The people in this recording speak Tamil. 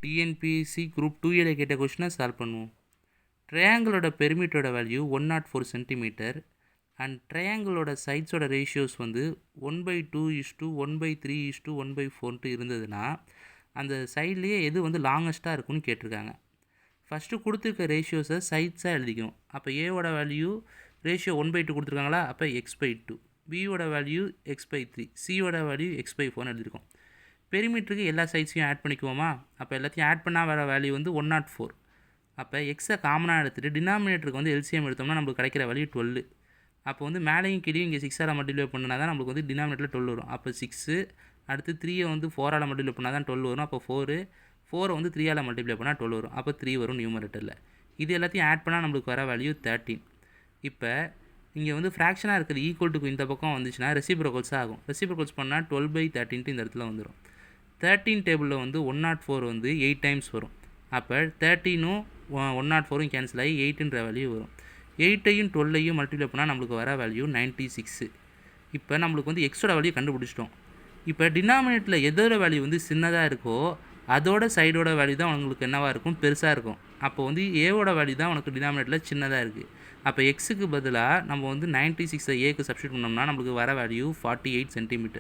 டிஎன்பிஎஸ்சி குரூப் 2A கேட்ட கொஷினை சால்வ் பண்ணுவோம். ட்ரையாங்கிளோட பெரிமீட்டரோட வேல்யூ 104 சென்டிமீட்டர் அண்ட் ட்ரையாங்கிளோட சைட்ஸோட ரேஷியோஸ் வந்து 1/2:1/3:1/4 இருந்ததுன்னா அந்த சைட்லேயே எது வந்து லாங்கஸ்ட்டாக இருக்குன்னு கேட்டிருக்காங்க. ஃபஸ்ட்டு கொடுத்துருக்க ரேஷியோஸை சைட்ஸாக எழுதிக்கணும். அப்போ ஏவோட வேல்யூ ரேஷியோ 1/2 கொடுத்துருக்காங்களா, அப்போ x/2, பியோட வேல்யூ x/3, சியோட வேல்யூ x/4 எழுதியிருக்கோம். பெரிமீட்டருக்கு எல்லா சைட்ஸையும் ஆட் பண்ணிக்குவோமா, அப்போ எல்லாத்தையும் ஆட் பண்ணால் வர வேல்யூ வந்து 104. அப்போ எக்ஸை காமனாக எடுத்துகிட்டு டினாமினேட்டருக்கு வந்து எல்சிஎம் எடுத்தோம்னா நம்மளுக்கு கிடைக்கிற வேல்யூ 12. அப்போ வந்து மேலேயும் கீழே இங்கே 6ஆல் மல்டிப்ளை பண்ணினா தான் நம்மளுக்கு வந்து டினாமினேட்டரில் 12 வரும். அப்போ 6 அடுத்து 3 வந்து 4ஆல் மல்டிப்ளை பண்ணால் தான் 12 வரும். அப்போ 4 வந்து 3ஆல் மல்டிப்ளை பண்ணால் 12 வரும். அப்போ 3 வரும் நியூமரேட்டரில். இது எல்லாத்தையும் ஆட் பண்ணால் நம்மளுக்கு வர வேல்யூ 13. இப்போ இங்கே வந்து ஃப்ராக்ஷனாக இருக்கிறது ஈக்குவல் டு இந்த பக்கம் வந்துச்சுன்னா ரெசிப்ரோக்கல்ஸாக ஆகும். ரெசிப்ரோக்கல்ஸ் பண்ணால் 12/13 இந்த இடத்துல வந்துடும். 13 டேபிளில் வந்து 104 வந்து 8 டைம்ஸ் வரும். அப்போ 13ம் 104ம் கேன்சல் ஆகி 8ன்ற வேல்யூ வரும். 8ஐயும் 12ஐயும் மல்டிப்ளை பண்ணால் நம்மளுக்கு வர வேல்யூ 96. இப்போ நம்மளுக்கு வந்து எக்ஸோட வேல்யூ கண்டுபிடிச்சிட்டோம். இப்போ டினாமினேட்டரில் எதோட வேல்யூ வந்து சின்னதாக இருக்கோ அதோட சைடோட வேல்யூ தான் உங்களுக்கு என்னவாக இருக்கும், பெருசாக இருக்கும். அப்போ வந்து ஏவோட வேல்யூ தான் உனக்கு டினாமினேட்டரில் சின்னதாக இருக்குது. அப்போ எக்ஸுக்கு பதிலாக நம்ம வந்து 96ஐ ஏக்கு சப்ஸ்டியூட் பண்ணோம்னா நம்மளுக்கு வர வேல்யூ 48 சென்டிமீட்டர்.